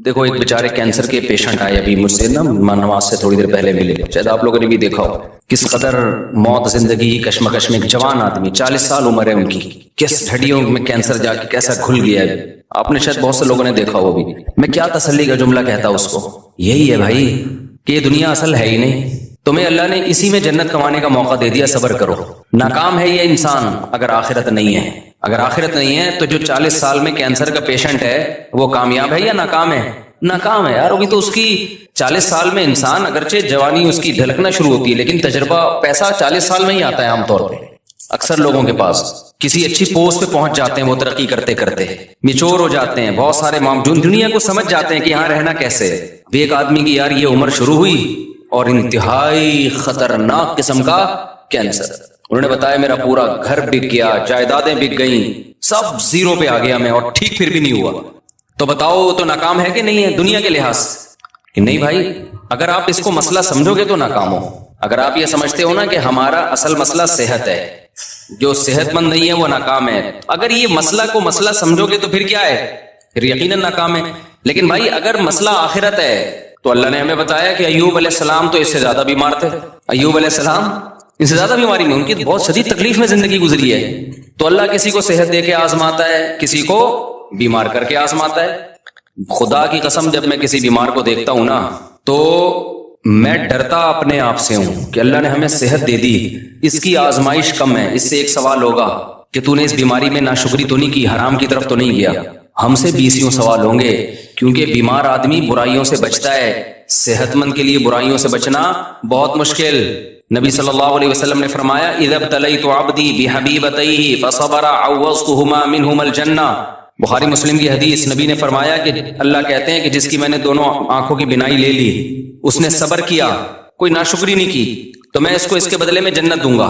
دیکھو ایک بیچارے کینسر کے پیشنٹ آئے ابھی مجھ سے نا نماز سے تھوڑی دیر پہلے ملے، شاید آپ لوگوں نے بھی دیکھا ہو کس قدر موت زندگی کشمکش میں، ایک جوان آدمی 40 سال عمر ہے ان کی، کس ہڈیوں میں کینسر جا کے کیسا کھل گیا ہے، آپ نے شاید بہت سے لوگوں نے دیکھا ہو بھی۔ میں کیا تسلی کا جملہ کہتا اس کو، یہی ہے بھائی کہ یہ دنیا اصل ہے ہی نہیں، تمہیں اللہ نے اسی میں جنت کمانے کا موقع دے دیا، صبر کرو۔ ناکام ہے یہ انسان اگر آخرت نہیں ہے، اگر آخرت نہیں ہے تو جو 40 سال میں کینسر کا پیشنٹ ہے وہ کامیاب ہے یا ناکام ہے؟ ناکام ہے یار، ابھی تو اس کی 40 سال میں انسان اگرچہ جوانی اس کی ڈھلکنا شروع ہوتی ہے لیکن تجربہ پیسہ 40 سال میں ہی آتا ہے عام طور پہ اکثر لوگوں کے پاس۔ کسی اچھی پوسٹ پہ پہنچ جاتے ہیں وہ ترقی کرتے کرتے، میچور ہو جاتے ہیں، بہت سارے معاملات دنیا کو سمجھ جاتے ہیں کہ یہاں رہنا کیسے ہے۔ اب ایک آدمی کی یار یہ عمر شروع ہوئی اور انتہائی خطرناک قسم کا کینسر، انہوں نے بتایا میرا پورا گھر بک گیا، جائیدادیں بک گئیں، سب زیرو پہ آ گیا میں، اور ٹھیک پھر بھی نہیں ہوا۔ تو بتاؤ تو ناکام ہے کہ نہیں ہے دنیا کے لحاظ سے؟ نہیں بھائی، اگر آپ اس کو مسئلہ سمجھو گے تو ناکام ہو۔ اگر آپ یہ سمجھتے ہو نا کہ ہمارا اصل مسئلہ صحت ہے، جو صحت مند نہیں ہے وہ ناکام ہے، اگر یہ مسئلہ کو مسئلہ سمجھو گے تو پھر کیا ہے؟ پھر یقیناً ناکام ہے۔ لیکن بھائی اگر مسئلہ آخرت ہے تو اللہ نے ہمیں بتایا کہ ایوب علیہ السلام تو اس سے زیادہ بیمار تھے، ایوب علیہ السلام اس سے زیادہ بیماری میں، ان کی بہت شدید تکلیف میں زندگی گزری ہے۔ تو اللہ کسی کو صحت دے کے آزماتا ہے، کسی کو بیمار کر کے آزماتا ہے۔ خدا کی قسم جب میں کسی بیمار کو دیکھتا ہوں نا تو میں ڈرتا اپنے آپ سے ہوں کہ اللہ نے ہمیں صحت دے دی، اس کی آزمائش کم ہے، اس سے ایک سوال ہوگا کہ تو نے اس بیماری میں ناشکری تو نہیں کی، حرام کی طرف تو نہیں گیا۔ ہم سے 20 سوال ہوں گے، کیونکہ بیمار آدمی برائیوں سے بچتا ہے، صحت مند کے لیے برائیوں سے بچنا بہت مشکل۔ نبی صلی اللہ علیہ وسلم نے فرمایا اذا ابتلیت عبدی بحبیبتیہ فصبر عوضتہما منہما الجنہ، بخاری مسلم کی حدیث۔ نبی نے فرمایا کہ اللہ کہتے ہیں کہ جس کی میں نے دونوں آنکھوں کی بینائی لے لی، اس نے صبر کیا، کوئی ناشکری نہیں کی، تو میں اس کو اس کے بدلے میں جنت دوں گا۔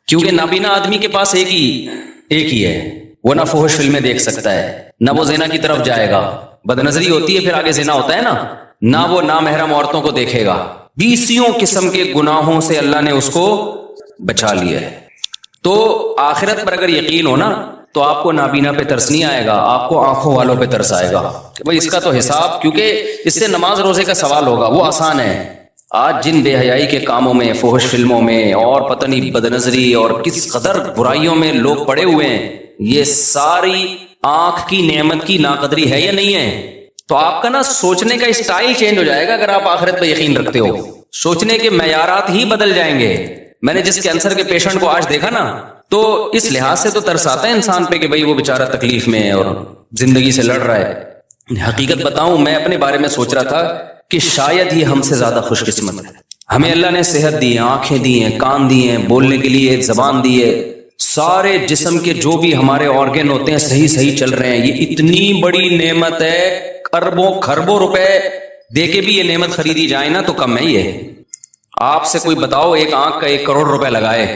کیونکہ نابینا آدمی کے پاس ایک ہی ہے، وہ نہ فحش فلمیں دیکھ سکتا ہے، نہ وہ زنا کی طرف جائے گا، بد نظری ہوتی ہے پھر آگے زنا ہوتا ہے نا، نہ وہ نامحرم عورتوں کو دیکھے گا، 20 قسم کے گناہوں سے اللہ نے اس کو بچا لیا ہے۔ تو آخرت پر اگر یقین ہو نا تو آپ کو نابینا پہ ترس نہیں آئے گا، آپ کو آنکھوں والوں پہ ترس آئے گا کہ بھئی اس کا تو حساب، کیونکہ اس سے نماز روزے کا سوال ہوگا، وہ آسان ہے۔ آج جن بے حیائی کے کاموں میں، فحش فلموں میں اور پتہ نہیں بد نظری اور کس قدر برائیوں میں لوگ پڑے ہوئے ہیں، یہ ساری آنکھ کی نعمت کی ناقدری ہے یا نہیں ہے؟ تو آپ کا نا سوچنے کا اسٹائل چینج ہو جائے گا اگر آپ آخرت پہ یقین رکھتے ہو، سوچنے کے معیارات ہی بدل جائیں گے۔ میں نے جس کینسر کے پیشنٹ کو آج دیکھا نا تو اس لحاظ سے تو ترس آتا ہے انسان پہ کہ بھئی وہ بیچارہ تکلیف میں ہے اور زندگی سے لڑ رہا ہے۔ حقیقت بتاؤں میں اپنے بارے میں سوچ رہا تھا کہ شاید یہ ہم سے زیادہ خوش قسمت ہے، ہمیں اللہ نے صحت دی ہے، آنکھیں دی ہیں، کان دی ہیں، بولنے کے لیے ایک زبان دی ہے، سارے جسم کے جو بھی ہمارے آرگن ہوتے ہیں صحیح چل رہے ہیں۔ یہ اتنی بڑی نعمت ہے، اربوں خربوں روپے دے کے بھی یہ نعمت خریدی جائے نا تو کم ہے یہ۔ آپ سے کوئی بتاؤ ایک آنکھ کا 1 کروڑ روپے لگائے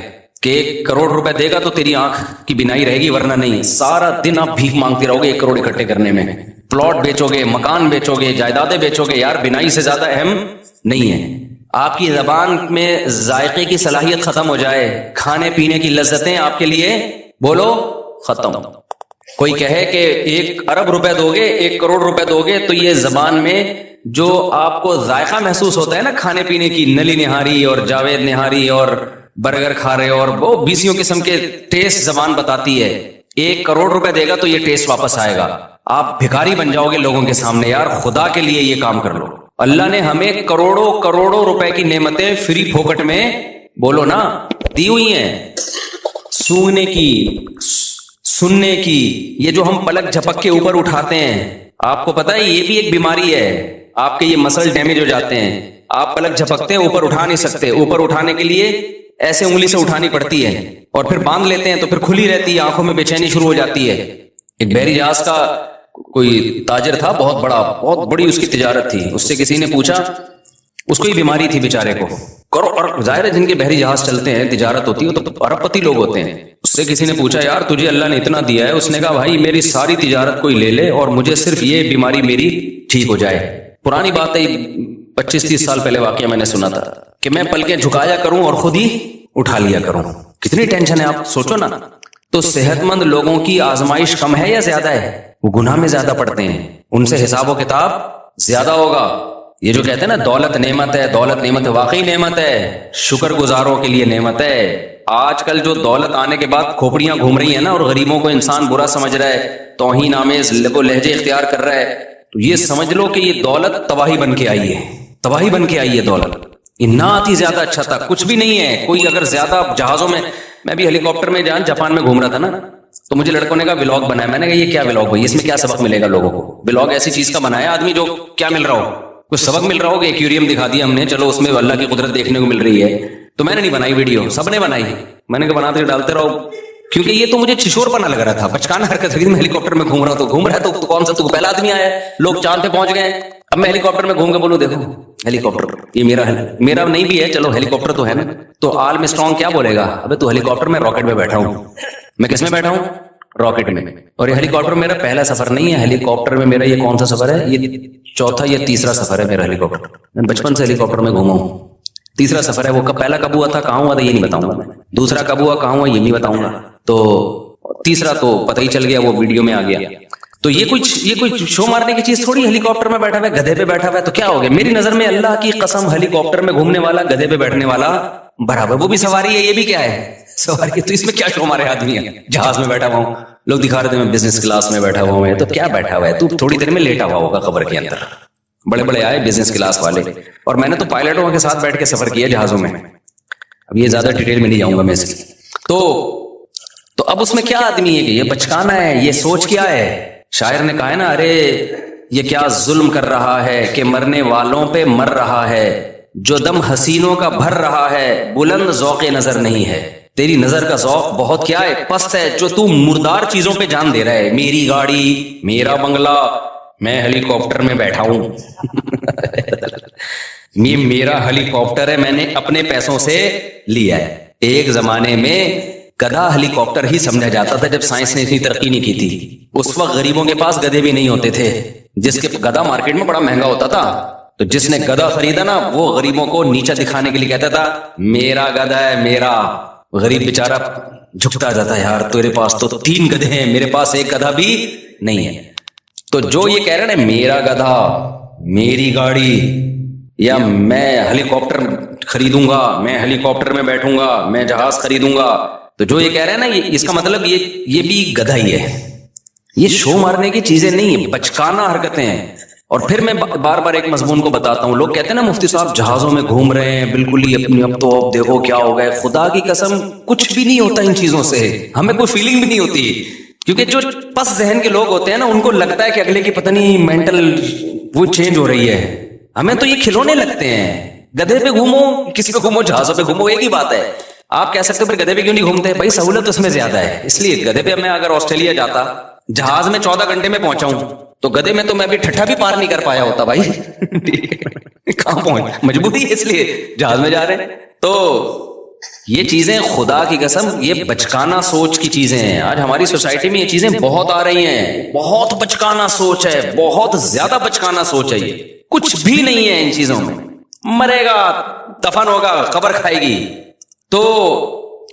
کہ 1 کروڑ روپے دے گا تو تیری آنکھ کی بینائی رہے گی، ورنہ نہیں۔ سارا دن آپ بھیک مانگتے رہو گے 1 کروڑ اکٹھے کرنے میں، پلاٹ بیچو گے، مکان بیچو گے، جائیدادیں بیچو گے، یار بینائی سے زیادہ اہم نہیں ہے۔ آپ کی زبان میں ذائقے کی صلاحیت ختم ہو جائے، کھانے پینے کی لذتیں آپ کے لیے بولو ختم۔ کوئی کہے کہ 1 ارب روپے دو گے، 1 کروڑ روپے دو گے، تو یہ زبان میں جو آپ کو ذائقہ محسوس ہوتا ہے نا کھانے پینے کی، نلی نہاری اور جاوید نہاری اور برگر کھا رہے اور وہ 20 قسم کے ٹیسٹ زبان بتاتی ہے، 1 کروڑ روپے دے گا تو یہ ٹیسٹ واپس آئے گا، آپ بھکاری بن جاؤ گے لوگوں کے سامنے۔ یار خدا کے لیے یہ کام کر لو، اللہ نے ہمیں کروڑوں روپے کی نعمتیں فری پھوکٹ میں بولو نا دی ہوئی ہیں، سونگنے کی، سننے کی، یہ جو ہم پلک جھپک کے اوپر اٹھاتے ہیں، آپ کو پتہ ہے یہ بھی ایک بیماری ہے، آپ کے یہ مسل ڈیمیج ہو جاتے ہیں، آپ پلک جھپکتے ہیں اوپر اٹھا نہیں سکتے، اوپر اٹھانے کے لیے ایسے انگلی سے اٹھانی پڑتی ہے اور پھر باندھ لیتے ہیں تو پھر کھلی رہتی ہے، آنکھوں میں بے چینی شروع ہو جاتی ہے۔ ایک بحری جہاز کا کوئی تاجر تھا، بہت بڑی اس کی تجارت تھی، اس سے کسی نے پوچھا، اس کو ہی بیماری تھی بیچارے کو، اور ظاہر ہے جن کے بحری جہاز چلتے ہیں، تجارت ہوتی ہے تو ارب پتی لوگ ہوتے ہیں۔ اس سے کسی نے پوچھا یار تجھے اللہ نے اتنا دیا ہے؟ اس نے کہا بھائی میری ساری تجارت کوئی لے لے اور مجھے صرف یہ بیماری میری ٹھیک ہو جائے۔ پرانی بات ہے، 25-30 سال پہلے واقعہ میں نے سنا تھا کہ میں پلکیں جھکایا کروں اور خود ہی اٹھا لیا کروں۔ کتنی ٹینشن ہے آپ سوچو نا۔ تو صحت مند لوگوں کی آزمائش کم ہے یا زیادہ ہے؟ وہ گناہ میں زیادہ پڑتے ہیں, ان سے حساب و کتاب زیادہ ہوگا. یہ جو کہتے ہیں نا دولت نعمت ہے, دولت نعمت ہے, واقعی نعمت ہے, شکر گزاروں کے لیے نعمت ہے. آج کل جو دولت آنے کے بعد کھوپڑیاں گھوم رہی ہیں نا, اور غریبوں کو انسان برا سمجھ رہا ہے, توہین آمیز لب و لہجے اختیار کر رہا ہے, تو یہ سمجھ لو کہ یہ دولت تباہی بن کے آئی ہے, تباہی بن کے آئی ہے دولت. یہ نہ آتی زیادہ اچھا تھا, کچھ بھی نہیں ہے. کوئی اگر زیادہ جہازوں میں بھی ہیلی کاپٹر میں جاپان میں گھوم رہا تھا نا, تو مجھے لڑکوں نے کہا ولاگ بنایا. میں نے کہا یہ کیا ولاگ بھائی, اس میں کیا سبق ملے گا لوگوں کو؟ ولاگ ایسی چیز کا بنایا آدمی جو کیا مل رہا ہو, کچھ سبق مل رہا ہو. کہ ایکویریم دکھا دیا ہم نے, چلو اس میں اللہ کی قدرت دیکھنے کو مل رہی ہے. تو میں نے نہیں بنائی ویڈیو, سب نے بنائی. میں نے کہا بناتے ڈالتے رہو, کیونکہ یہ تو مجھے چھشور پنا لگ رہا تھا, بچکانا حرکت. میں ہیلی کاپٹر میں گھوم رہا تو گھوم رہا ہے تو کون سا تو پہلا آدمی آیا ہے, لوگ چاند پہ پہنچ گئے. اب میں ہیلی کاپٹر میں گھوم کے بولوں دیکھو ہیلی کاپٹر یہ میرا نہیں بھی ہے, چلو ہیلی کاپٹر تو ہے نا. تو آل میں اسٹرانگ کیا بولے گا, ابے تو ہیلی کاپٹر میں راکٹ میں بیٹھا ہوں. میں کس میں بیٹھا ہوں؟ راکٹ میں. اور یہ ہیلی کاپٹر میرا پہلا سفر نہیں ہے. ہیلی کاپٹر میں میرا یہ کون سا سفر ہے, یہ چوتھا یا تیسرا سفر ہے میرا ہیلی کاپٹر. میں بچپن سے ہیلی کاپٹر میں گھوما ہوں. تیسرا سفر ہے. وہ پہلا کب ہوا تھا, کہاں ہوا تھا, یہ نہیں بتاؤں گا میں. دوسرا کب ہوا, کہاں ہوا, یہ نہیں بتاؤں گا. تو تیسرا تو پتہ ہی چل گیا, وہ ویڈیو میں آ گیا. تو یہ کوئی شو مارنے کی چیز تھوڑی. ہیلی کاپٹر میں بیٹھا ہوا ہے, گدھے پہ بیٹھا ہوا ہے, تو کیا ہو گیا؟ میری نظر میں اللہ کی قسم ہیلی کاپٹر میں گھومنے والا گدھے پہ بیٹھنے والا برابر. وہ بھی سواری ہے, یہ بھی کیا ہے, سواری ہے. تو اس میں کیا شو مارے آدمی ہے. جہاز میں بیٹھا ہوا ہوں, لوگ دکھا رہے تھے میں بزنس کلاس میں بیٹھا ہوا ہوں. تو کیا بیٹھا ہوا ہے تو, تھوڑی دیر میں لیٹا ہوا ہوگا قبر کے اندر. بڑے بڑے آئے بزنس کلاس والے, اور میں نے تو پائلٹوں کے ساتھ بیٹھ کے سفر کیا جہازوں میں. اب یہ زیادہ ڈیٹیل میں نہیں جاؤں گا میں اس کی. تو اب اس میں کیا آدمی ہے کہ یہ بچکانا ہے, یہ سوچ کیا ہے. شاعر نے کہا ہے نا, ارے یہ کیا ظلم کر رہا ہے کہ مرنے والوں پہ مر رہا ہے, جو دم حسینوں کا بھر رہا ہے, بلند ذوق نظر نہیں ہے. تیری نظر کا ذوق بہت کیا ہے, پست ہے, جو تو مردار چیزوں پہ جان دے رہا ہے. میری گاڑی, میرا بنگلہ, میں ہیلی کاپٹر میں بیٹھا ہوں. یہ میرا ہیلی کاپٹر ہے, میں نے اپنے پیسوں سے لیا ہے. ایک زمانے میں گدھا ہیلی کاپٹر ہی سمجھا جاتا تھا, جب سائنس نے اتنی ترقی نہیں کی تھی. اس وقت غریبوں کے پاس گدھے بھی نہیں ہوتے تھے. جس کے گدھا مارکیٹ میں بڑا مہنگا ہوتا تھا, تو جس نے گدھا خریدا نا, وہ غریبوں کو نیچا دکھانے کے لیے کہتا تھا میرا گدھا ہے میرا. غریب بیچارہ جھکتا جاتا ہے, یار تیرے پاس تو 3 گدھے ہیں, میرے پاس ایک گدھا بھی نہیں ہے. تو جو یہ کہہ رہے نا میرا گدھا, میری گاڑی, یا میں ہیلی کاپٹر خریدوں گا, میں ہیلی کاپٹر میں بیٹھوں گا, میں جہاز خریدوں گا, تو جو یہ کہہ رہے ہیں نا, اس کا مطلب یہ بھی گدھا ہی ہے. یہ شو مارنے کی چیزیں نہیں ہیں, بچکانا حرکتیں ہیں. اور پھر میں بار بار ایک مضمون کو بتاتا ہوں. لوگ کہتے ہیں نا مفتی صاحب جہازوں میں گھوم رہے ہیں بالکل ہی اپنی, اب تو اب دیکھو کیا ہو گئے. خدا کی قسم کچھ بھی نہیں ہوتا ان چیزوں سے, ہمیں کوئی فیلنگ بھی نہیں ہوتی. کیونکہ جو پس ذہن کے لوگ ہوتے ہیں نا, ان کو لگتا ہے کہ اگلے کی پتہ نہیں مینٹل وہ چینج ہو رہی ہے. ہمیں تو یہ کھلونے لگتے ہیں. گدھے پہ گھومو, کسی پہ گھومو, جہازوں پہ گھومو, ایک ہی بات ہے. آپ کہہ سکتے ہو پھر گدھے پہ کیوں نہیں گھومتے؟ بھائی سہولت اس میں زیادہ ہے, اس لیے. گدھے پہ میں اگر آسٹریلیا جاتا, جہاز میں 14 گھنٹے میں پہنچا ہوں, تو گدھے میں تو میں بھی ٹھٹھا بھی پار نہیں کر پایا ہوتا بھائی. کہاں پہنچ, مجبوری ہے, اس لیے جہاز میں جا رہے ہیں. تو یہ چیزیں خدا کی قسم یہ بچکانا سوچ کی چیزیں ہیں. آج ہماری سوسائٹی میں یہ چیزیں بہت آ رہی ہیں. بہت بچکانا سوچ ہے, بہت زیادہ بچکانا سوچ ہے. یہ کچھ بھی نہیں ہے ان چیزوں میں. مرے گا, دفن ہوگا, قبر کھائے گی. تو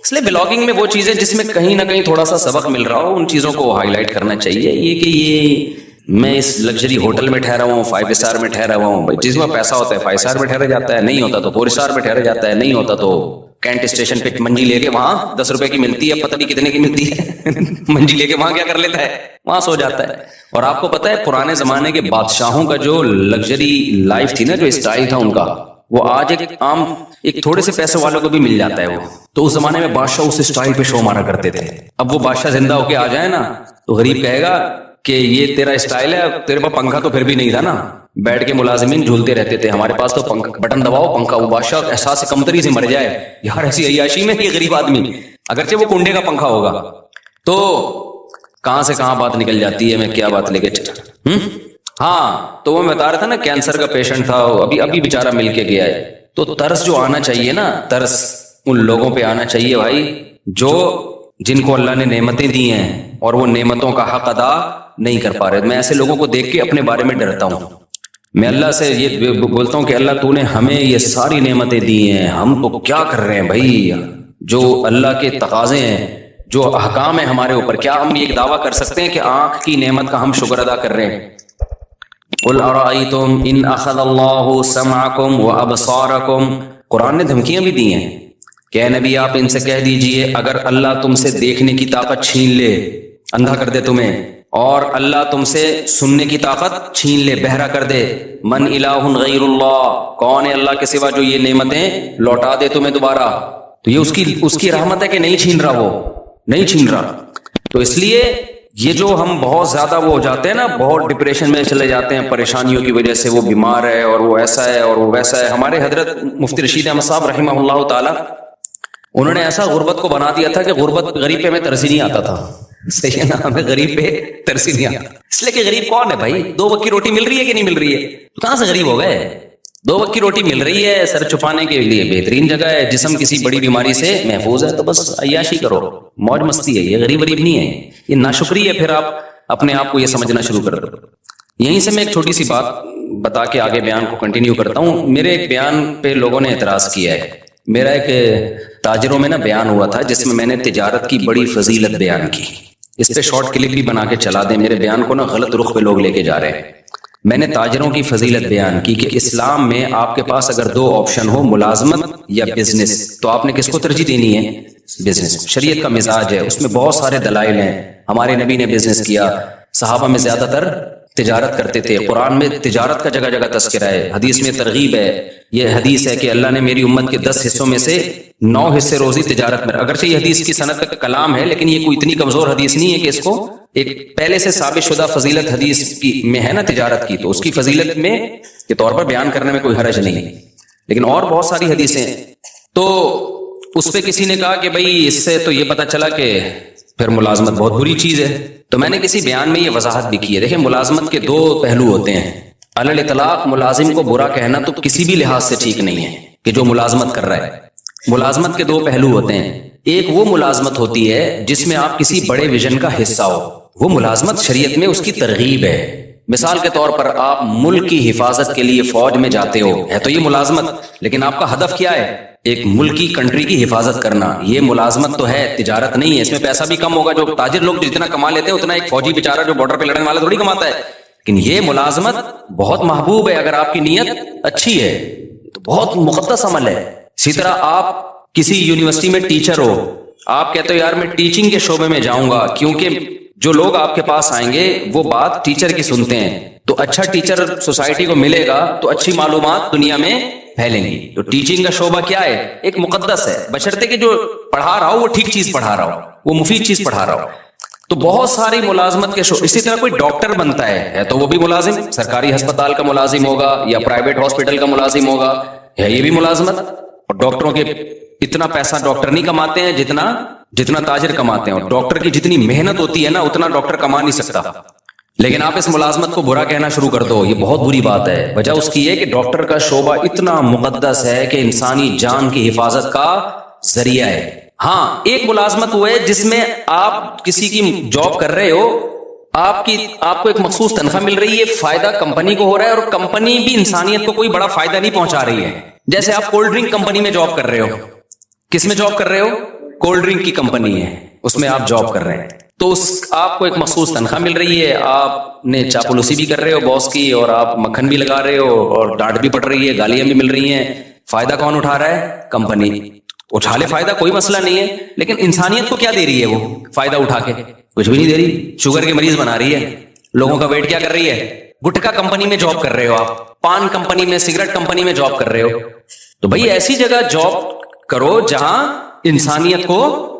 اس لیے بلاگنگ میں وہ چیزیں جس میں کہیں نہ کہیں تھوڑا سا سبق مل رہا ہو, ان چیزوں کو ہائی لائٹ کرنا چاہیے. یہ کہ یہ میں اس لگژری ہوٹل میں ٹھہرا ہوں, 5 اسٹار میں ٹھہرا ہوا ہوں. جس میں پیسہ ہوتا ہے 5 اسٹار میں ٹھہرا جاتا ہے, نہیں ہوتا تو 4 اسٹار میں ٹھہرا جاتا ہے, نہیں ہوتا تو کینٹ اسٹیشن پہ منجی لے کے وہاں 10 روپے کی ملتی ہے, پتہ نہیں کتنے کی ملتی ہے, منجی لے کے وہاں کیا کر لیتا ہے, وہاں سو جاتا ہے. اور آپ کو پتہ ہے پرانے زمانے کے بادشاہوں کا جو لگژری لائف تھی نا, جو اسٹائل تھا ان کا, وہ آج ایک عام ایک تھوڑے سے پیسے والوں کو بھی مل جاتا ہے. وہ تو اس زمانے میں بادشاہ اس اسٹائل پہ شو مارا کرتے تھے. اب وہ بادشاہ زندہ ہو کے آ جائے نا, تو غریب کہے گا کہ یہ تیرا اسٹائل ہے, تیرے پاس پنکھا تو پھر بھی نہیں تھا نا, بیٹھ کے ملازمین جھولتے رہتے تھے, ہمارے پاس تو بٹن دباؤ پنکھا. وہ بادشاہ احساس کمتری سے مر جائے, یار ایسی عیاشی میں یہ غریب آدمی, اگرچہ وہ کنڈے کا پنکھا ہوگا. تو کہاں سے کہاں بات نکل جاتی ہے, میں کیا بات لے کے ہاں. تو وہ میں بتا رہا تھا نا, کینسر کا پیشنٹ تھا, ابھی بیچارہ مل کے گیا ہے. تو ترس جو آنا چاہیے نا, ترس ان لوگوں پہ آنا چاہیے بھائی, جو جن کو اللہ نے نعمتیں دی ہیں اور وہ نعمتوں کا حق ادا نہیں کر پا رہے. میں ایسے لوگوں کو دیکھ کے اپنے بارے میں ڈرتا ہوں. میں اللہ سے یہ بولتا ہوں کہ اللہ تو نے ہمیں یہ ساری نعمتیں دی ہیں, ہم تو کیا کر رہے ہیں بھائی. جو اللہ کے تقاضے ہیں, جو احکام ہے ہمارے اوپر، کیا ہم یہ دعویٰ کر سکتے ہیں کہ آنکھ کی نعمت کا ہم شکر ادا کر رہے ہیں؟ قل ارأیتم ان اخذ اللہ سمعکم وابصارکم، قرآن نے دھمکیاں بھی دی ہیں کہ اے نبی آپ ان سے کہہ دیجئے اگر اللہ تم سے دیکھنے کی طاقت چھین لے، اندھا کر دے تمہیں، اور اللہ تم سے سننے کی طاقت چھین لے، بہرا کر دے، من الہ غیر اللہ، کون ہے اللہ کے سوا جو یہ نعمتیں لوٹا دے تمہیں دوبارہ، تو یہ اس کی رحمت ہے کہ نہیں چھین رہا، وہ نہیں چھین رہا۔ تو اس لیے یہ جو ہم بہت زیادہ وہ ہو جاتے ہیں نا، بہت ڈپریشن میں چلے جاتے ہیں پریشانیوں کی وجہ سے، وہ بیمار ہے اور وہ ایسا ہے اور وہ ویسا ہے۔ ہمارے حضرت مفتی رشید احمد صاحب رحمہ اللہ تعالی، انہوں نے ایسا غربت کو بنا دیا تھا کہ غربت، غریب پہ ہمیں ترس ہی نہیں آتا تھا، صحیح ہے نا، ہمیں غریب پہ ترس ہی نہیں آتا، اس لیے کہ غریب کون ہے بھائی؟ 2 وقت کی روٹی مل رہی ہے کہ نہیں مل رہی ہے؟ تو کہاں سے غریب ہو گئے؟ 2 وقت کی روٹی مل رہی ہے، سر چھپانے کے لیے بہترین جگہ ہے، جسم کسی بڑی بیماری سے محفوظ ہے، تو بس عیاشی کرو، موج مستی ہے، یہ غریب نہیں ہے، یہ ناشکری ہے۔ پھر آپ اپنے آپ کو یہ سمجھنا شروع کر دو۔ یہیں سے میں ایک چھوٹی سی بات بتا کے آگے بیان کو کنٹینیو کرتا ہوں۔ میرے ایک بیان پہ لوگوں نے اعتراض کیا ہے، میرا ایک تاجروں میں نا بیان ہوا تھا جس میں نے تجارت کی بڑی فضیلت بیان کی، اس پہ شارٹ کلپ بھی بنا کے چلا دیں، میرے بیان کو نا غلط رخ پہ لوگ لے کے جا رہے ہیں۔ میں نے تاجروں کی فضیلت بیان کی کہ اسلام میں آپ کے پاس اگر 2 آپشن ہو، ملازمت یا بزنس، تو آپ نے کس کو ترجیح دینی ہے؟ بزنس۔ شریعت کا مزاج ہے، اس میں بہت سارے دلائل ہیں، ہمارے نبی نے بزنس کیا، صحابہ میں زیادہ تر تجارت کرتے تھے، قرآن میں تجارت کا جگہ جگہ تذکرہ ہے، حدیث میں ترغیب ہے، یہ حدیث ہے کہ اللہ نے میری امت کے 10 حصوں میں سے 9 حصے روزی تجارت میں، اگرچہ یہ حدیث کی سند کا کلام ہے لیکن یہ کوئی اتنی کمزور حدیث نہیں ہے کہ اس کو ایک پہلے سے ثابت شدہ فضیلت حدیث کی میں ہے نا تجارت کی، تو اس کی فضیلت میں کے طور پر بیان کرنے میں کوئی حرج نہیں، لیکن اور بہت ساری حدیثیں۔ تو اس پہ کسی نے کہا کہ بھائی اس سے تو یہ پتہ چلا کہ پھر ملازمت بہت بری چیز ہے، تو میں نے کسی بیان میں یہ وضاحت بھی کی ہے۔ دیکھیں ملازمت کے 2 پہلو ہوتے ہیں، علی الاطلاق ملازم کو برا کہنا تو کسی بھی لحاظ سے ٹھیک نہیں ہے کہ جو ملازمت کر رہا ہے۔ ملازمت کے 2 پہلو ہوتے ہیں، ایک وہ ملازمت ہوتی ہے جس میں آپ کسی بڑے ویژن کا حصہ ہو، وہ ملازمت شریعت میں اس کی ترغیب ہے۔ مثال کے طور پر آپ ملک کی حفاظت کے لیے فوج میں جاتے ہو، ہے تو یہ ملازمت، لیکن آپ کا ہدف کیا ہے؟ ایک ملک کی کنٹری کی حفاظت کرنا، یہ ملازمت تو ہے، تجارت نہیں ہے، اس میں پیسہ بھی کم ہوگا، جو تاجر لوگ جتنا کما لیتے ہیں اتنا ایک فوجی بیچارہ جو بارڈر پہ لڑنے والا تھوڑی کماتا ہے، لیکن یہ ملازمت بہت محبوب ہے اگر آپ کی نیت اچھی ہے تو بہت مقدس عمل ہے۔ اسی طرح آپ کسی یونیورسٹی میں ٹیچر ہو، آپ کہتے ہو یار میں ٹیچنگ کے شعبے میں جاؤں گا، کیونکہ جو لوگ آپ کے پاس آئیں گے وہ بات ٹیچر کی سنتے ہیں، تو اچھا ٹیچر سوسائٹی کو ملے گا تو اچھی معلومات دنیا میں پھیلیں گی۔ تو ٹیچنگ کا شعبہ کیا ہے؟ ایک مقدس ہے، بشرطے کہ جو پڑھا رہا ہو وہ ٹھیک چیز پڑھا رہا ہو، وہ مفید چیز پڑھا رہا ہو۔ تو بہت ساری ملازمت کے شعبے، اسی طرح کوئی ڈاکٹر بنتا ہے تو وہ بھی ملازم، سرکاری ہسپتال کا ملازم ہوگا یا پرائیویٹ ہاسپٹل کا ملازم ہوگا، ہے یہ بھی ملازمت۔ اور ڈاکٹروں کے اتنا پیسہ ڈاکٹر نہیں کماتے ہیں جتنا تاجر کماتے ہیں، اور ڈاکٹر کی جتنی محنت ہوتی ہے نا اتنا ڈاکٹر کما نہیں سکتا، لیکن آپ اس ملازمت کو برا کہنا شروع کر دو، یہ بہت بری بات ہے۔ وجہ اس کی ہے کہ ڈاکٹر کا شعبہ اتنا مقدس ہے کہ انسانی جان کی حفاظت کا ذریعہ ہے۔ ہاں ایک ملازمت وہ ہے جس میں آپ کسی کی جاب کر رہے ہو، آپ کو ایک مخصوص تنخواہ مل رہی ہے، فائدہ کمپنی کو ہو رہا ہے اور کمپنی بھی انسانیت کو کوئی بڑا فائدہ نہیں پہنچا رہی ہے۔ جیسے آپ کولڈ ڈرنک کمپنی میں جاب کر رہے ہو، کس میں جاب کر رہے ہو؟ کولڈ ڈرنک کی کمپنی ہے، اس میں آپ جاب کر رہے ہیں، تو آپ کو ایک مخصوص تنخواہ مل رہی ہے، آپ نے چاپلوسی بھی کر رہے ہو باس کی، اور آپ مکھن بھی لگا رہے ہو اور ڈانٹ بھی پڑ رہی ہے، گالیاں بھی مل رہی ہیں، فائدہ کون اٹھا رہا ہے؟ کمپنی اٹھا لے فائدہ، کوئی مسئلہ نہیں ہے، لیکن انسانیت کو کیا دے رہی ہے وہ فائدہ اٹھا کے؟ کچھ بھی نہیں دے رہی، شوگر کے مریض بنا رہی ہے، لوگوں کا ویٹ کیا کر رہی ہے؟ گٹکا کمپنی میں جاب کر رہے ہو آپ، پان کمپنی میں، سگریٹ کمپنی میں جاب کر رہے ہو، تو بھائی ایسی جگہ جاب کرو جہاں انسانیت کو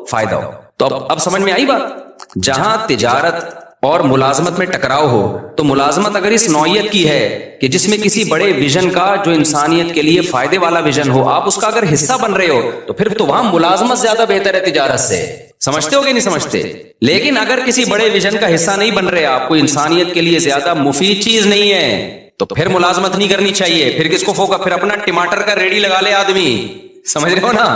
فائدہ ہو۔ تو اب سمجھ میں آئی بات؟ جہاں تجارت اور ملازمت میں ٹکراؤ ہو، تو ملازمت اگر اس نوعیت کی ہے کہ جس میں کسی بڑے ویژن کا جو انسانیت کے لیے فائدے والا ویژن ہو، آپ اس کا اگر حصہ بن رہے ہو تو پھر تو وہاں ملازمت زیادہ بہتر ہے تجارت سے۔ سمجھتے ہو کہ نہیں سمجھتے؟ لیکن اگر کسی بڑے ویژن کا حصہ نہیں بن رہے آپ، کوئی انسانیت کے لیے زیادہ مفید چیز نہیں ہے، تو پھر ملازمت نہیں کرنی چاہیے۔ پھر کس کو فوکا؟ پھر اپنا ٹماٹر کا ریڑھی لگا لے آدمی، سمجھ رہے ہو نا؟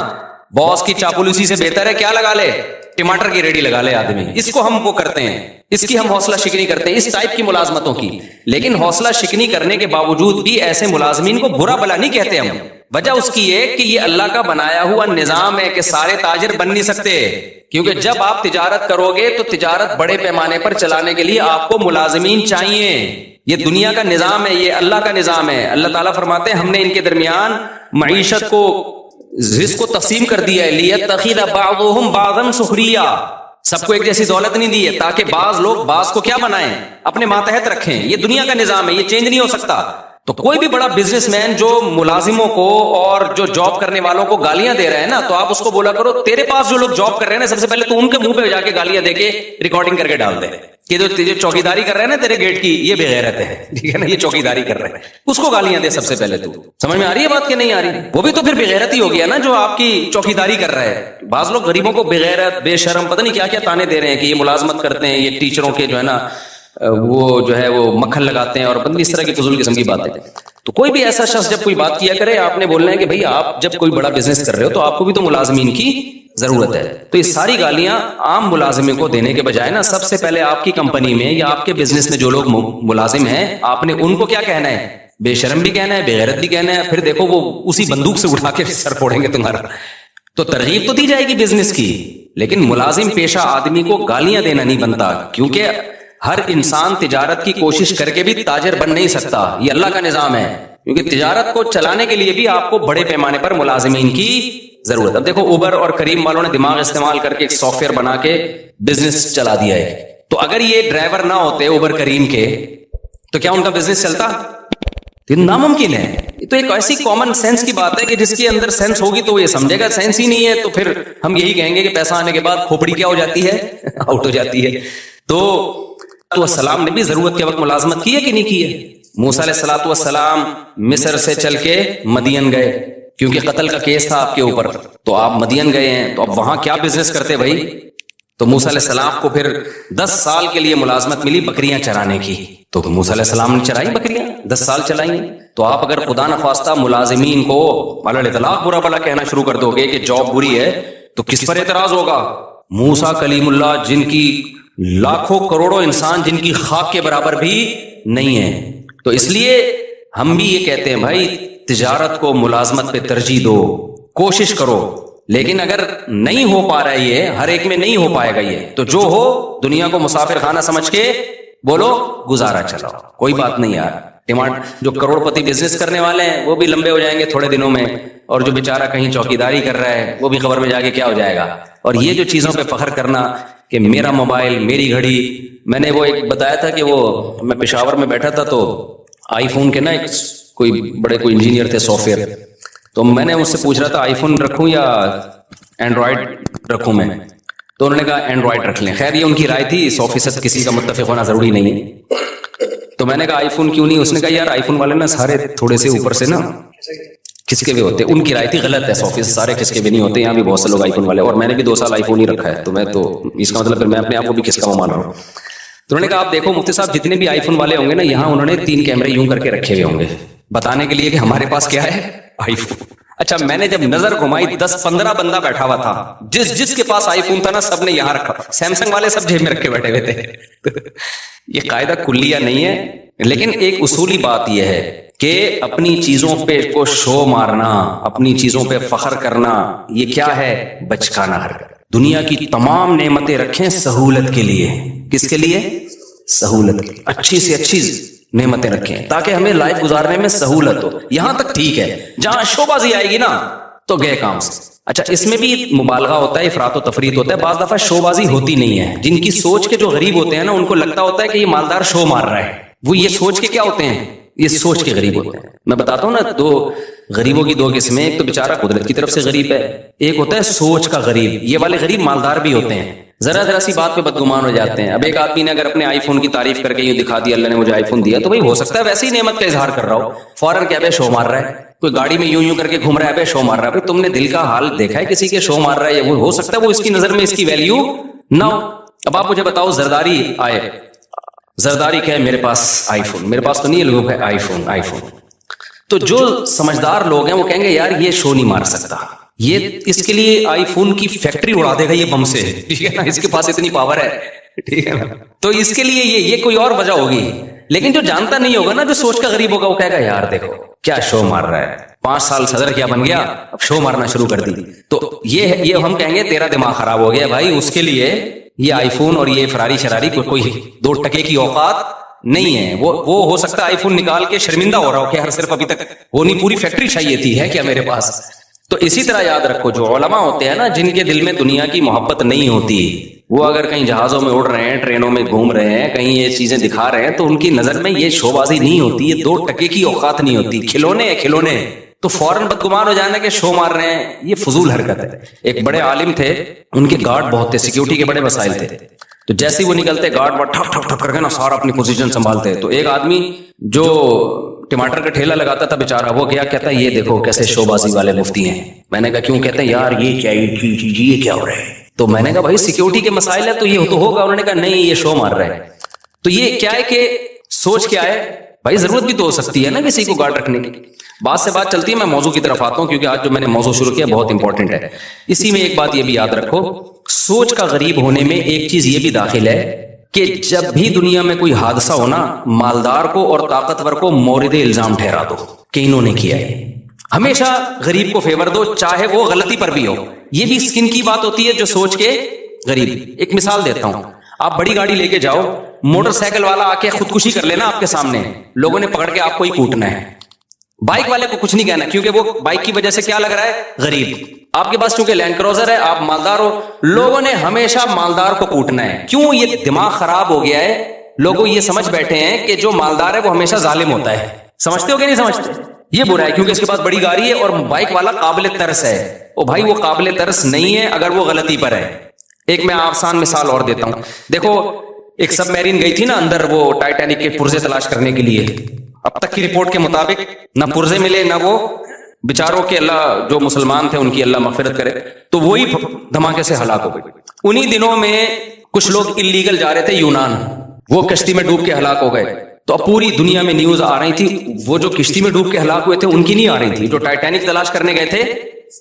باس کی چاپلوسی سے بہتر ہے کیا لگا لے؟ ٹماٹر کی ریڑھی لگا لے آدمی۔ اس کو ہم وہ کرتے ہیں، اس کی ہم حوصلہ شکنی کرتے ہیں، اس ٹائپ کی ملازمتوں کی۔ لیکن حوصلہ شکنی کرنے کے باوجود بھی ایسے ملازمین کو برا بلا نہیں کہتے ہم، وجہ اس کی ہے کہ یہ اللہ کا بنایا ہوا نظام ہے کہ سارے تاجر بن نہیں سکتے، کیونکہ جب آپ تجارت کرو گے تو تجارت بڑے پیمانے پر چلانے کے لیے آپ کو ملازمین چاہیے. یہ دنیا کا نظام ہے، یہ اللہ کا نظام ہے. اللہ تعالیٰ فرماتے ہیں ہم نے ان کے درمیان معیشت کو، رزق کو تقسیم کر دیا ہے. لیتخذ بعضهم بعضا سخریا، سب کو ایک جیسی دولت نہیں دی ہے تاکہ بعض لوگ بعض کو کیا بنائیں، اپنے ماتحت رکھیں. یہ دنیا کا نظام ہے، یہ چینج نہیں ہو سکتا. تو کوئی بھی بڑا بزنس مین جو ملازموں کو اور جو جاب کرنے والوں کو گالیاں دے رہے ہیں نا، تو آپ اس کو بولا کرو تیرے پاس جو لوگ جاب کر رہے ہیں نا، سب سے پہلے تو ان کے منہ پہ جا کے گالیاں دے کے ریکارڈنگ کر کے ڈال دے کہ جو تجھے چوکیداری کر رہے ہیں نا تیرے گیٹ کی، یہ بے غیرت ہے، ٹھیک ہے نا، یہ چوکیداری کر رہے ہیں، اس کو گالیاں دے سب سے پہلے. تو سمجھ میں آ رہی ہے بات کہ نہیں آ رہی؟ وہ بھی تو پھر بے غیرت ہی ہو گیا نا جو آپ کی چوکیداری کر رہا ہے. بعض لوگ غریبوں کو بے غیرت، بے شرم، پتہ نہیں کیا کیا تانے دے رہے ہیں کہ یہ ملازمت کرتے ہیں، یہ ٹیچروں کے جو ہے نا وہ جو ہے وہ مکھن لگاتے ہیں اور پتہ نہیں اس طرح کی فضول قسم کی باتیں. تو کوئی بھی ایسا شخص جب کوئی بات کیا کرے، آپ نے بولنا ہے کہ بھئی آپ جب کوئی بڑا بزنس کر رہے ہو تو آپ کو بھی تو ملازمین کی ضرورت ہے. تو یہ ساری گالیاں عام ملازمین کو دینے کے بجائے نا، سب سے پہلے آپ کی کمپنی میں یا آپ کے بزنس میں جو لوگ ملازم ہیں، آپ نے ان کو کیا کہنا ہے؟ بے شرم بھی کہنا ہے، بے غیرت بھی کہنا ہے. پھر دیکھو وہ اسی بندوق سے اٹھا کے سر پھوڑیں گے تمہارا. تو ترغیب تو دی جائے گی بزنس کی، لیکن ملازم پیشہ آدمی کو گالیاں دینا نہیں بنتا، کیونکہ ہر انسان تجارت کی کوشش کر کے بھی تاجر بن نہیں سکتا. یہ اللہ کا نظام ہے، کیونکہ تجارت کو چلانے کے لیے بھی آپ کو بڑے پیمانے پر ملازمین کی ضرورت ہے. اب دیکھو اوبر اور کریم والوں نے دماغ استعمال کر کے ایک سافٹ ویئر بنا کے بزنس چلا دیا ہے. تو اگر یہ ڈرائیور نہ ہوتے اوبر کریم کے تو کیا ان کا بزنس چلتا؟ یہ ناممکن ہے. تو ایک ایسی کامن سینس کی بات ہے کہ جس کے اندر سینس ہوگی تو وہ یہ سمجھے گا. سینس ہی نہیں ہے تو پھر ہم یہی کہیں گے کہ پیسہ آنے کے بعد کھوپڑی کیا ہو جاتی ہے؟ آؤٹ ہو جاتی ہے. تو السلام نے بھی ضرورت کے وقت ملازمت کی ہے کہ نہیں کی ہے؟ موسیٰ علیہ السلام مصر سے چل کے مدین گئے کیونکہ قتل کا کیس تھا آپ کے اوپر، تو آپ مدین گئے ہیں، تو اب وہاں کیا بزنس کرتے بھائی؟ تو موسیٰ علیہ السلام کو پھر 10 سال کے لیے ملازمت ملی بکریاں چرانے کی. تو موسیٰ علیہ السلام نے چرائی بکریاں، 10 سال چلائی. تو آپ اگر خدا نخواستہ ملازمین کو علی الاطلاق برا بلا کہنا شروع کر دو گے کہ جاب بری ہے، تو کس پر اعتراض ہوگا؟ موسیٰ کلیم اللہ جن کی لاکھوں کروڑوں انسان جن کی خاک کے برابر بھی نہیں ہے. تو اس لیے ہم بھی یہ کہتے ہیں بھائی تجارت کو ملازمت پہ ترجیح دو، کوشش کرو. لیکن اگر نہیں ہو پا رہا ہے، یہ ہر ایک میں نہیں ہو پائے گا، یہ تو جو ہو دنیا کو مسافر خانہ سمجھ کے بولو گزارا چلاؤ، کوئی بات نہیں یار. ڈیمانڈ جو کروڑ پتی بزنس کرنے والے ہیں وہ بھی لمبے ہو جائیں گے تھوڑے دنوں میں، اور جو بیچارہ کہیں چوکیداری کر رہا ہے وہ بھی خبر میں جا کے کیا ہو جائے گا. اور یہ جو چیزوں پہ فخر کرنا کہ میرا موبائل، میری گھڑی، میں نے وہ ایک بتایا تھا کہ وہ میں پشاور میں بیٹھا تھا تو آئی فون کے نا ایک کوئی بڑے کوئی انجینئر تھے سافٹ ویئر، تو میں نے اس سے پوچھ رہا تھا آئی فون رکھوں یا اینڈرائڈ رکھوں میں، تو انہوں نے کہا اینڈرائڈ رکھ لیں. خیر یہ ان کی رائے تھی، 100% کسی کا متفق ہونا ضروری نہیں ہے. تو میں نے کہا آئی فون کیوں نہیں؟ اس نے کہا یار آئی فون والے نا سارے تھوڑے سے اوپر سے نا کھسکے ہوئے ہوتے ہیں. ان کی رائے تھی غلط ہے، 100% سارے کھسکے بھی نہیں ہوتے. یہاں بھی بہت سے لوگ آئی فون والے، اور میں نے بھی 2 سال آئی فون ہی رکھا ہے، تو میں تو اس کا مطلب میں اپنے آپ کو بھی کھسکا مان رہا ہوں. تو انہوں نے کہا آپ دیکھو مفتی صاحب جتنے بھی آئی فون والے ہوں گے نا، یہاں انہوں نے 3 کیمرے یوں کر کے رکھے ہوئے ہوں گے بتانے کے لیے کہ ہمارے پاس کیا ہے، آئی فون. اچھا میں نے جب نظر گھمائی 10-15 بندہ بیٹھا ہوا تھا، جس کے پاس آئی فون تھا نا سب نے یہاں رکھا. سیمسنگ والے سب جیب میں رکھ کے بیٹھے ہوئے تھے. یہ قاعدہ کلیہ نہیں ہے، لیکن ایک اصولی بات یہ ہے کہ اپنی چیزوں پہ کو شو مارنا، اپنی چیزوں پہ فخر کرنا، یہ کیا ہے؟ بچکانہ حرکت. دنیا کی تمام نعمتیں رکھیں سہولت کے لیے. کس کے لیے؟ سہولت کے لیے. اچھی سے اچھی نعمتیں رکھیں تاکہ ہمیں لائف گزارنے میں سہولت ہو. یہاں تک ٹھیک ہے، جہاں شو بازی آئے گی نا تو گئے کام سے. اچھا اس میں بھی مبالغہ ہوتا ہے، افراط و تفریط ہوتا ہے. بعض دفعہ شو بازی ہوتی نہیں ہے. جن کی سوچ کے جو غریب ہوتے ہیں نا ان کو لگتا ہوتا ہے کہ یہ مالدار شو مار رہا ہے، وہ یہ سوچ کے کیا ہوتے ہیں؟ یہ سوچ کے غریب ہوتے ہیں. میں بتاتا ہوں نا، 2 غریبوں کی 2 قسمیں. ایک تو بیچارہ قدرت کی طرف سے غریب ہے، ایک ہوتا ہے سوچ کا غریب. یہ والے غریب مالدار بھی ہوتے ہیں، ذرا سی بات پہ بدگمان ہو جاتے ہیں. اب ایک آدمی نے اگر اپنے آئی فون کی تعریف کر کے یوں دکھا دیا اللہ نے مجھے آئی فون دیا، تو بھائی ہو سکتا ہے ویسے ہی نعمت کا اظہار کر رہا ہو، فوراً کیا بے شو مار رہا ہے. کوئی گاڑی میں یوں کر کے گھوم رہا ہے، بے شو مار رہا ہے. بھائی تم نے دل کا حال دیکھا ہے کسی کے شو مار رہا ہے؟ وہ ہو سکتا ہے وہ اس کی نظر میں اس کی ویلیو نہ ہو. اب آپ مجھے بتاؤ زرداری آئے، زرداری کہے میرے پاس آئی فون، میرے پاس تو نہیں ہے، لوگوں کا آئی فون. تو جو سمجھدار لوگ ہیں وہ کہیں گے یار یہ شو نہیں مار سکتا، یہ اس کے لیے آئی فون کی فیکٹری اڑا دے گا یہ بم سے، ٹھیک ہے نا، اس کے پاس اتنی پاور ہے، ٹھیک ہے نا. تو اس کے لیے یہ کوئی اور وجہ ہوگی. لیکن جو جانتا نہیں ہوگا نا، جو سوچ کا غریب ہوگا، وہ کہے گا یار دیکھو کیا شو مار رہا ہے, 5 سال صدر کیا بن گیا, اب شو مارنا شروع کر دی. تو یہ ہم کہیں گے تیرا دماغ خراب ہو گیا بھائی. اس کے لیے یہ آئی فون اور یہ فراری شراری کوئی 2 ٹکے کی اوقات نہیں ہے. وہ ہو سکتا ہے آئی فون نکال کے شرمندہ ہو رہا ہو کہ ہر صرف ابھی تک وہ نہیں, پوری فیکٹری چاہیے تھی ہے کیا میرے پاس. تو اسی طرح یاد رکھو جو علماء ہوتے ہیں نا, جن کے دل میں دنیا کی محبت نہیں ہوتی, وہ اگر کہیں جہازوں میں اڑ رہے ہیں, ٹرینوں میں گھوم رہے ہیں, کہیں یہ چیزیں دکھا رہے ہیں, تو ان کی نظر میں یہ شو بازی نہیں ہوتی, یہ 2 ٹکے کی اوقات نہیں ہوتی, کھلونے کھلونے. تو فوراً بدگمان ہو جانا کہ شو مار رہے ہیں, یہ فضول حرکت ہے. ایک بڑے عالم تھے, ان کے گارڈ بہت تھے, سیکیورٹی کے بڑے وسائل تھے. تو جیسے ہی وہ نکلتے گارڈ ٹھپ ٹھپ ٹھپ کر کے نا سارا اپنی پوزیشن سنبھالتے. تو ایک آدمی جو ٹماٹر کا ٹھیلا لگاتا تھا بیچارہ, وہ گیا کہتا ہے یہ دیکھو کیسے شو بازی والے مفتی ہیں. میں نے کہا کیوں؟ کہتے ہیں یار یہ کیا یہ کیا ہو رہا ہے. تو میں نے کہا بھائی سیکیورٹی کے مسائل ہے تو یہ تو ہوگا. انہوں نے کہا نہیں یہ شو مار رہا ہے. تو یہ کیا ہے کہ سوچ کیا ہے بھائی, ضرورت بھی تو ہو سکتی ہے نا کسی کو گارڈ رکھنے کی. بات سے بات چلتی ہے, میں موضوع کی طرف آتا ہوں کیونکہ آج جو میں نے موضوع شروع کیا بہت امپورٹنٹ ہے. اسی میں ایک بات یہ بھی یاد رکھو, سوچ کا غریب ہونے میں ایک چیز یہ بھی داخل ہے کہ جب بھی دنیا میں کوئی حادثہ ہونا, مالدار کو اور طاقتور کو مورد الزام ٹھہرا دو کہ انہوں نے کیا ہے. ہمیشہ غریب کو فیور دو چاہے وہ غلطی پر بھی ہو. یہ بھی اسکن کی بات ہوتی ہے جو سوچ کے غریب. ایک مثال دیتا ہوں, آپ بڑی گاڑی لے کے جاؤ, موٹر سائیکل والا آ کے خودکشی کر لینا آپ کے سامنے, لوگوں نے پکڑ کے آپ کو ہی کوٹنا ہے. بائک والے کو کچھ نہیں کہنا کیونکہ وہ بائک کی وجہ سے کیا لگ رہا ہے, غریب. آپ کے پاس چونکہ لینڈ کروزر ہے, آپ مالدار ہو, لوگوں نے ہمیشہ مالدار کو کوٹنا ہے. کیوں؟ یہ دماغ خراب ہو گیا ہے. لوگوں یہ سمجھ بیٹھے ہیں کہ جو مالدار ہے وہ ہمیشہ ظالم ہوتا ہے. سمجھتے ہو کہ نہیں سمجھتے؟ یہ برا ہے کیونکہ اس کے پاس بڑی گاڑی ہے اور بائک والا قابل ترس ہے. او بھائی وہ قابل ترس نہیں ہے اگر وہ غلطی پر ہے. ایک میں آسان مثال اور دیتا ہوں. دیکھو ایک سب میرین گئی تھی نا اندر وہ ٹائٹینک کے پرزے تلاش کرنے کے لیے. اب تک کی رپورٹ کے مطابق نہ پرزے ملے نہ وہ بیچاروں کے, اللہ جو مسلمان تھے ان کی اللہ مغفرت کرے, تو وہی دھماکے سے ہلاک ہو گئے. انہی دنوں میں کچھ لوگ اللیگل جا رہے تھے یونان, وہ کشتی میں ڈوب کے ہلاک ہو گئے. تو اب پوری دنیا میں نیوز آ رہی تھی, وہ جو کشتی میں ڈوب کے ہلاک ہوئے تھے ان کی نہیں آ رہی تھی, جو ٹائٹینک تلاش کرنے گئے تھے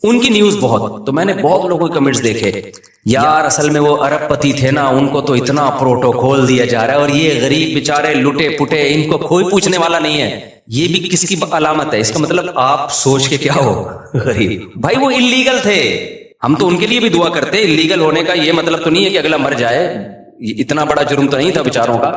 ان کی نیوز بہت. تو میں نے بہت لوگوں کے کمنٹس دیکھے, یار اصل میں وہ ارب پتی تھے نا, ان کو تو اتنا پروٹوکول دیا جا رہا ہے اور یہ غریب بیچارے لٹے پٹے, ان کو کوئی پوچھنے والا نہیں ہے. یہ بھی کس کی علامت ہے؟ اس کا مطلب آپ سوچ کے کیا ہو, غریب. بھائی وہ اللیگل تھے, ہم تو ان کے لیے بھی دعا کرتے. اللیگل ہونے کا یہ مطلب تو نہیں ہے کہ اگلا مر جائے, اتنا بڑا جرم تو نہیں تھا بیچاروں کا,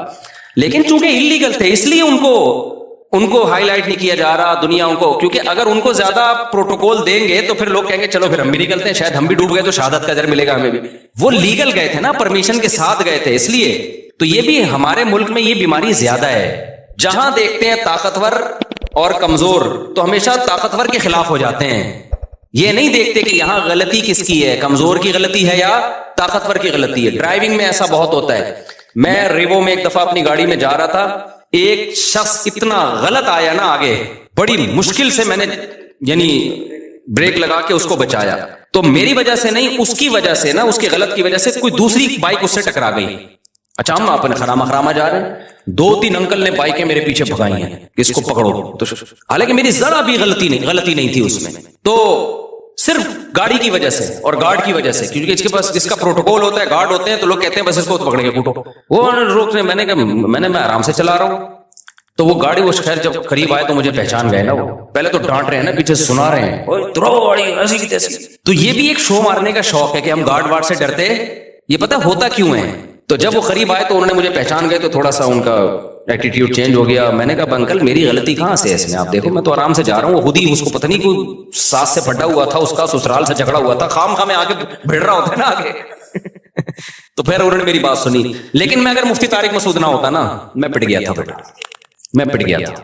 لیکن چونکہ اللیگل تھے اس لیے ان کو ہائی لائٹ نہیں کیا جا رہا دنیا ان کو. کیونکہ اگر ان کو زیادہ پروٹوکول دیں گے تو پھر لوگ کہیں گے چلو پھر ہم بھی نکلتے ہیں, شاید ہم بھی ڈوب گئے تو شہادت کا اجر ملے گا ہمیں بھی. وہ لیگل گئے تھے نا, پرمیشن کے ساتھ گئے تھے, اس لیے. تو یہ بھی ہمارے ملک میں یہ بیماری زیادہ ہے, جہاں دیکھتے ہیں طاقتور اور کمزور تو ہمیشہ طاقتور کے خلاف ہو جاتے ہیں. یہ نہیں دیکھتے کہ یہاں غلطی کس کی ہے, کمزور کی غلطی ہے یا طاقتور کی غلطی ہے. ڈرائیونگ میں ایسا بہت ہوتا ہے. میں ریوو میں ایک دفعہ اپنی گاڑی میں جا رہا تھا, ایک شخص اتنا غلط آیا نا آگے, بڑی مشکل سے میں نے یعنی بریک لگا کے اس کو بچایا. تو میری وجہ سے نہیں, اس کی وجہ سے نا, اس کے غلط کی وجہ سے کوئی دوسری بائک اس سے ٹکرا گئی. اچھا ہم اپنے خراما جا رہے ہیں, 2-3 انکل نے بائکیں میرے پیچھے بھگائی ہیں کہ اس کو پکڑو. تو حالانکہ میری ذرا بھی غلطی نہیں تھی اس میں, تو صرف گاڑی کی وجہ سے اور گارڈ کی وجہ سے, کیونکہ اس کے پاس جس کا پروٹوکول ہوتا ہے, گارڈ ہوتے ہیں, تو لوگ کہتے ہیں بس اس کو پکڑ کے کوٹو. وہ روک رہے, میں آرام سے چلا رہا ہوں. تو وہ گاڑی وہ خیر جب قریب آئے تو مجھے پہچان گئے نا, وہ پہلے تو ڈانٹ رہے ہیں نا, پیچھے سنا رہے ہیں. تو یہ بھی ایک شو مارنے کا شوق ہے کہ ہم گارڈ وارڈ سے ڈرتے. یہ پتہ ہوتا کیوں ہے؟ تو جب وہ قریب آئے تو انہوں نے مجھے پہچان گئے تو تھوڑا سا ان کا ایٹیٹیوڈ چینج ہو گیا. میں نے کہا انکل میری غلطی کہاں سے ہے اس میں, آپ دیکھو میں تو آرام سے جا رہا ہوں. وہ خود ہی اس کو پتہ نہیں کوئی ساس سے پھٹا ہوا تھا, اس کا سسرال سے جھگڑا ہوا تھا, خام میں آگے بھیڑ رہا ہوتا ہے نا آگے. تو پھر انہوں نے میری بات سنی. لیکن میں اگر مفتی طارق مسعود نہ ہوتا نا, میں پٹ گیا تھا بیٹا, میں پٹ گیا تھا.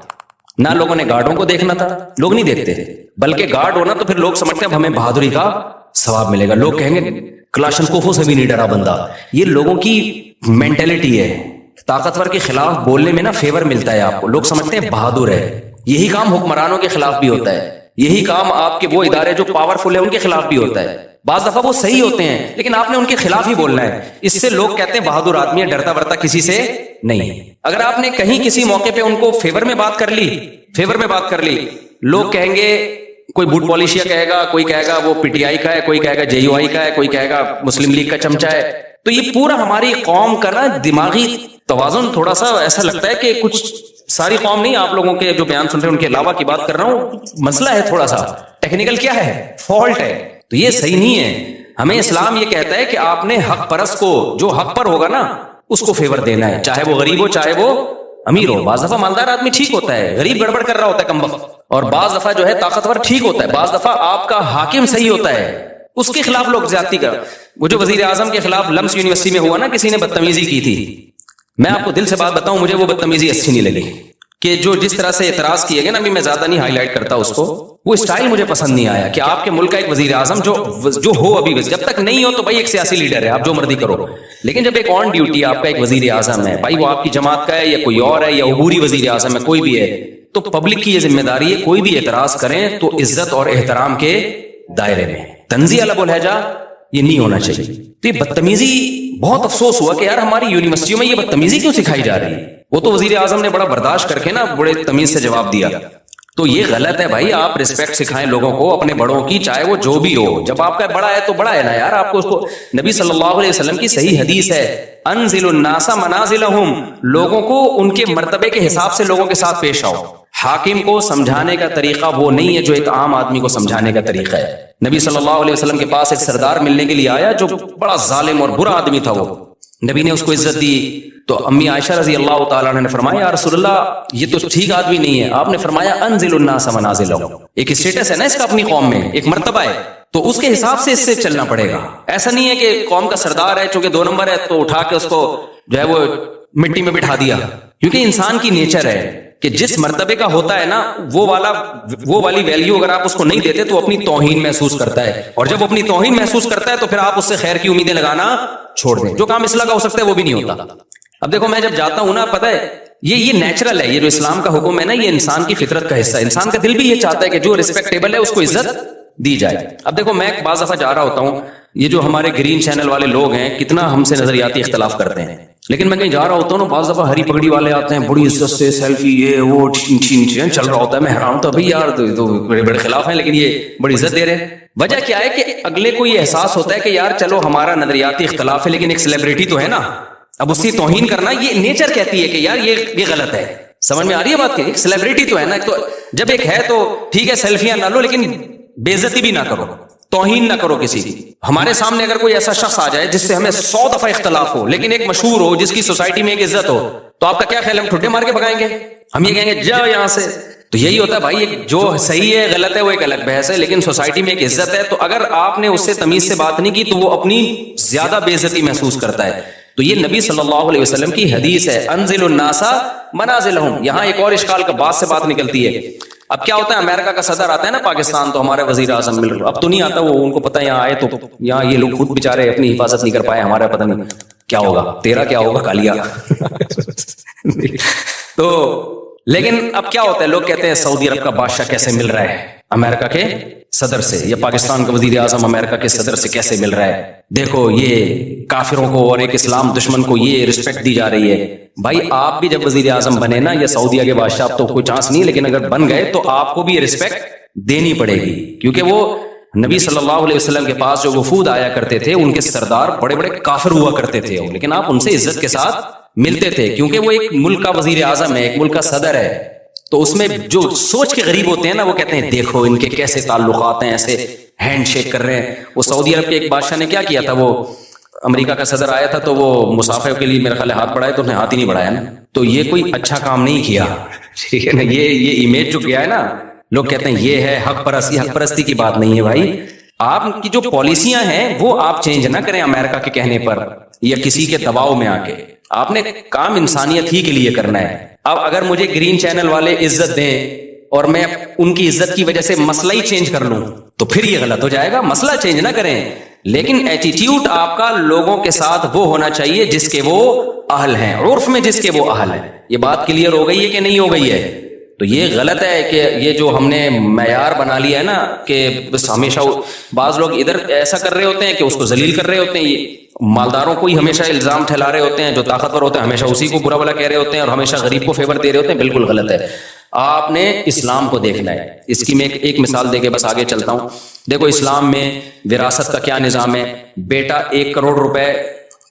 نہ لوگوں نے گارڈوں کو دیکھنا تھا, لوگ نہیں دیکھتے تھے, بلکہ گارڈ ہونا تو پھر لوگ سمجھتے ہیں اب ہمیں بہادری کا ثواب ملے گا. لوگ کہیں گے کلاشنکوف سے بھی نہیں ڈرا بندہ. یہ لوگوں کی مینٹلٹی ہے. طاقتور کے خلاف بولنے میں نا فیور ملتا ہے آپ کو, لوگ سمجھتے ہیں بہادر ہے. یہی کام حکمرانوں کے خلاف بھی ہوتا ہے, یہی کام آپ کے وہ ادارے جو پاورفل ہے ان کے خلاف بھی ہوتا ہے. بعض دفعہ وہ صحیح ہوتے ہیں لیکن آپ نے ان کے خلاف ہی بولنا ہے. اس سے لوگ کہتے ہیں بہادر آدمی ہے, ڈرتا ورتا کسی سے نہیں. اگر آپ نے کہیں کسی موقع پہ ان کو فیور میں بات کر لی, لوگ کہیں گے کوئی بوٹ پالیشیا کہے گا, کوئی کہے گا وہ پی ٹی آئی کا ہے, کوئی کہے گا جے یو آئی کا ہے, کوئی کہے گا مسلم لیگ کا چمچہ ہے. تو یہ پورا ہماری قوم کا نا دماغی توازن تھوڑا سا ایسا لگتا ہے کہ کچھ ساری قوم نہیں, آپ لوگوں کے جو بیان سن رہے ہیں ان کے علاوہ کی بات کر رہا ہوں. مسئلہ ہے تھوڑا سا ٹیکنیکل, کیا ہے, فالٹ ہے, تو یہ صحیح نہیں ہے. ہمیں اسلام یہ کہتا ہے کہ آپ نے حق پرست کو, جو حق پر ہوگا نا اس کو فیور دینا ہے, چاہے وہ غریب ہو چاہے وہ امیر ہو. بعض دفعہ مالدار آدمی ٹھیک ہوتا ہے, غریب گڑبڑ کر رہا ہوتا ہے کمبخت, اور بعض دفعہ جو ہے طاقتور ٹھیک ہوتا ہے, بعض دفعہ آپ کا حاکم صحیح ہوتا ہے, اس کے خلاف لوگ زیادتی کر. وہ جو وزیر اعظم کے خلاف لمس یونیورسٹی میں ہوا نا, کسی نے بدتمیزی کی تھی, میں آپ کو دل سے بات بتاؤں, مجھے وہ بدتمیزی اچھی نہیں لگی کہ جو جس طرح سے اعتراض کیے گئے نا, ابھی میں زیادہ نہیں ہائی لائٹ کرتا اس کو, وہ اسٹائل مجھے پسند نہیں آیا کہ آپ کے ملک کا ایک وزیر اعظم جو ہو, ابھی جب تک نہیں ہو تو بھائی ایک سیاسی لیڈر ہے, آپ جو مرضی کرو, لیکن جب ایک آن ڈیوٹی آپ کا ایک وزیر اعظم ہے, بھائی وہ آپ کی جماعت کا ہے یا کوئی اور ہے یا عبوری وزیر اعظم ہے, کوئی بھی ہے, تو پبلک کی یہ ذمہ داری ہے کوئی بھی اعتراض کریں تو عزت اور احترام کے دائرے میں. تنزیہ لب و لہجہ یہ نہیں ہونا چاہیے. تو یہ بدتمیزی, بہت افسوس ہوا کہ یار ہماری یونیورسٹیوں میں یہ بدتمیزی کیوں سکھائی جا رہی ہے. وہ تو وزیر اعظم نے بڑا برداشت کر کے نا بڑے تمیز سے جواب دیا, تو یہ غلط ہے بھائی. آپ رسپیکٹ سکھائیں لوگوں کو اپنے بڑوں کی, چاہے وہ جو بھی ہو. جب آپ کا بڑا ہے تو بڑا ہے نا یار, آپ کو اس کو, نبی صلی اللہ علیہ وسلم کی صحیح حدیث ہے, انزل الناس منازلہم, لوگوں کو ان کے مرتبے کے حساب سے لوگوں کے ساتھ پیش آؤ. حاکم کو سمجھانے کا طریقہ وہ نہیں ہے جو ایک عام آدمی کو سمجھانے کا طریقہ ہے. نبی صلی اللہ علیہ وسلم کے پاس ایک سردار ملنے کے لیے آیا جو بڑا ظالم اور برا آدمی تھا. وہ نبی نے اس کو عزت دی, تو امی عائشہ رضی اللہ تعالیٰ عنہ نے فرمایا یا رسول اللہ یہ تو ٹھیک آدمی نہیں ہے. آپ نے فرمایا انزل الناس منازلہم, ایک اسٹیٹس ہے نا اس کا اپنی قوم میں, ایک مرتبہ ہے, تو اس کے حساب سے اس سے چلنا پڑے گا. ایسا نہیں ہے کہ قوم کا سردار ہے, چونکہ 2 نمبر ہے تو اٹھا کے اس کو جو ہے وہ مٹی میں بٹھا دیا. کیونکہ انسان کی نیچر ہے کہ جس مرتبے کا ہوتا ہے نا وہ والی ویلیو اگر آپ اس کو نہیں دیتے تو اپنی توہین محسوس کرتا ہے, اور جب اپنی توہین محسوس کرتا ہے تو پھر آپ اس سے خیر کی امیدیں لگانا چھوڑ دیں. جو کام اصلاح کا ہو سکتا ہے وہ بھی نہیں ہوتا. اب دیکھو میں جب جاتا ہوں نا, پتہ ہے یہ نیچرل ہے, یہ جو اسلام کا حکم ہے نا یہ انسان کی فطرت کا حصہ ہے. انسان کا دل بھی یہ چاہتا ہے کہ جو ریسپیکٹیبل ہے اس کو عزت دی جائے. اب دیکھو میں بعض دفعہ جا رہا ہوتا ہوں, یہ جو ہمارے گرین چینل والے لوگ ہیں کتنا ہم سے نظریاتی اختلاف کرتے ہیں, لیکن میں کہیں جا رہا ہوتا ہوں نا, بعض دفعہ ہری پگڑی والے آتے ہیں بڑی عزت سے سیلفی یہ وہ چل رہا ہوتا ہے. میں حیران ہوتا ہوں بھائی یار تو بڑے بڑے خلاف ہیں لیکن یہ بڑی عزت دے رہے ہیں. وجہ کیا ہے کہ اگلے کو یہ احساس ہوتا ہے کہ یار چلو ہمارا نظریاتی اختلاف ہے لیکن ایک سیلیبریٹی تو ہے نا, اب اس کی توہین کرنا یہ نیچر کہتی ہے کہ یار یہ غلط ہے. سمجھ میں آ رہی ہے بات, کہ ایک سیلیبریٹی تو ہے نا, تو جب ایک ہے تو ٹھیک ہے سیلفیاں نہ لو لیکن بے عزتی بھی نہ کرو, توہین نہ کرو کسی کی. ہمارے سامنے اگر کوئی ایسا شخص آ جائے جس سے ہمیں 100 دفعہ اختلاف ہو لیکن ایک مشہور ہو جس کی سوسائٹی میں ایک عزت ہو, تو آپ کا کیا خیال ہے, ہم ٹھڈے مار کے بھگائیں گے, ہم یہ کہیں گے جاؤ یہاں سے. تو یہی ہوتا ہے بھائی, جو صحیح ہے غلط ہے وہ ایک الگ بحث ہے, لیکن سوسائٹی میں ایک عزت ہے, تو اگر آپ نے اس سے تمیز سے بات نہیں کی تو وہ اپنی زیادہ بے عزتی محسوس کرتا ہے. تو یہ نبی صلی اللہ علیہ وسلم کی حدیث ہے, انزل الناس منازلہم. یہاں ایک اور اشکال کا بات سے بات نکلتی ہے. اب کیا ہوتا ہے, امریکہ کا صدر آتا ہے نا پاکستان, تو ہمارے وزیر اعظم مل رہا, اب تو نہیں آتا وہ, ان کو پتہ ہے یہاں آئے تو یہاں یہ لوگ خود بےچارے اپنی حفاظت نہیں کر پائے, ہمارا پتہ نہیں کیا ہوگا, تیرا کیا ہوگا کالیا. تو لیکن اب کیا ہوتا ہے, لوگ کہتے ہیں سعودی عرب کا بادشاہ کیسے مل رہا ہے امریکہ کے صدر سے, یا پاکستان کا وزیر اعظم امریکہ کے صدر سے کیسے مل رہا ہے, دیکھو یہ کافروں کو اور ایک اسلام دشمن کو یہ رسپیکٹ دی جا رہی ہے. بھائی آپ بھی جب وزیر اعظم بنے نا, یا سعودیہ کے بادشاہ, اب تو کوئی چانس نہیں, لیکن اگر بن گئے تو آپ کو بھی یہ رسپیکٹ دینی پڑے گی, کیونکہ وہ نبی صلی اللہ علیہ وسلم کے پاس جو وفود آیا کرتے تھے ان کے سردار بڑے بڑے کافر ہوا کرتے تھے, لیکن آپ ان سے عزت کے ساتھ ملتے تھے, کیونکہ وہ ایک ملک کا وزیر اعظم ہے, ایک ملک کا صدر ہے. تو اس میں جو سوچ کے غریب ہوتے ہیں نا, وہ کہتے ہیں دیکھو ان کے کیسے تعلقات ہیں, ایسے ہینڈ شیک کر رہے ہیں. وہ سعودی عرب کے ایک بادشاہ نے کیا کیا تھا, وہ امریکہ کا صدر آیا تھا تو وہ مسافر کے لیے میرے خیال ہاتھ بڑھائے تو اس نے ہاتھ ہی نہیں بڑھایا نا, تو یہ کوئی اچھا کام نہیں کیا, ٹھیک ہے نا. یہ امیج جو کیا ہے نا, لوگ کہتے ہیں یہ ہے حق پرستی. حق پرستی کی بات نہیں ہے بھائی, آپ کی جو پالیسیاں ہیں وہ آپ چینج نہ کریں امریکہ کے کہنے پر یا کسی کے دباؤ میں آ کے. آپ نے کام انسانیت ہی کے لیے کرنا ہے. اب اگر مجھے گرین چینل والے عزت دیں اور میں ان کی عزت کی وجہ سے مسئلہ ہی چینج کر لوں تو پھر یہ غلط ہو جائے گا. مسئلہ چینج نہ کریں, لیکن ایٹیٹیوڈ آپ کا لوگوں کے ساتھ وہ ہونا چاہیے جس کے وہ اہل ہیں, عرف میں جس کے وہ اہل ہیں. یہ بات کلیئر ہو گئی ہے کہ نہیں ہو گئی ہے؟ تو یہ غلط ہے کہ یہ جو ہم نے معیار بنا لیا ہے نا کہ بس ہمیشہ, بعض لوگ ادھر ایسا کر رہے ہوتے ہیں کہ اس کو ذلیل کر رہے ہوتے ہیں, یہ مالداروں کو ہی ہمیشہ الزام ٹھہرا رہے ہوتے ہیں, جو طاقتور ہوتے ہیں ہمیشہ اسی کو برا بھلا کہہ رہے ہوتے ہیں, اور ہمیشہ غریب کو فیور دے رہے ہوتے ہیں. بالکل غلط ہے. آپ نے اسلام کو دیکھنا ہے. اس کی میں ایک مثال دے کے بس آگے چلتا ہوں. دیکھو اسلام میں وراثت کا کیا نظام ہے. بیٹا 1 کروڑ روپے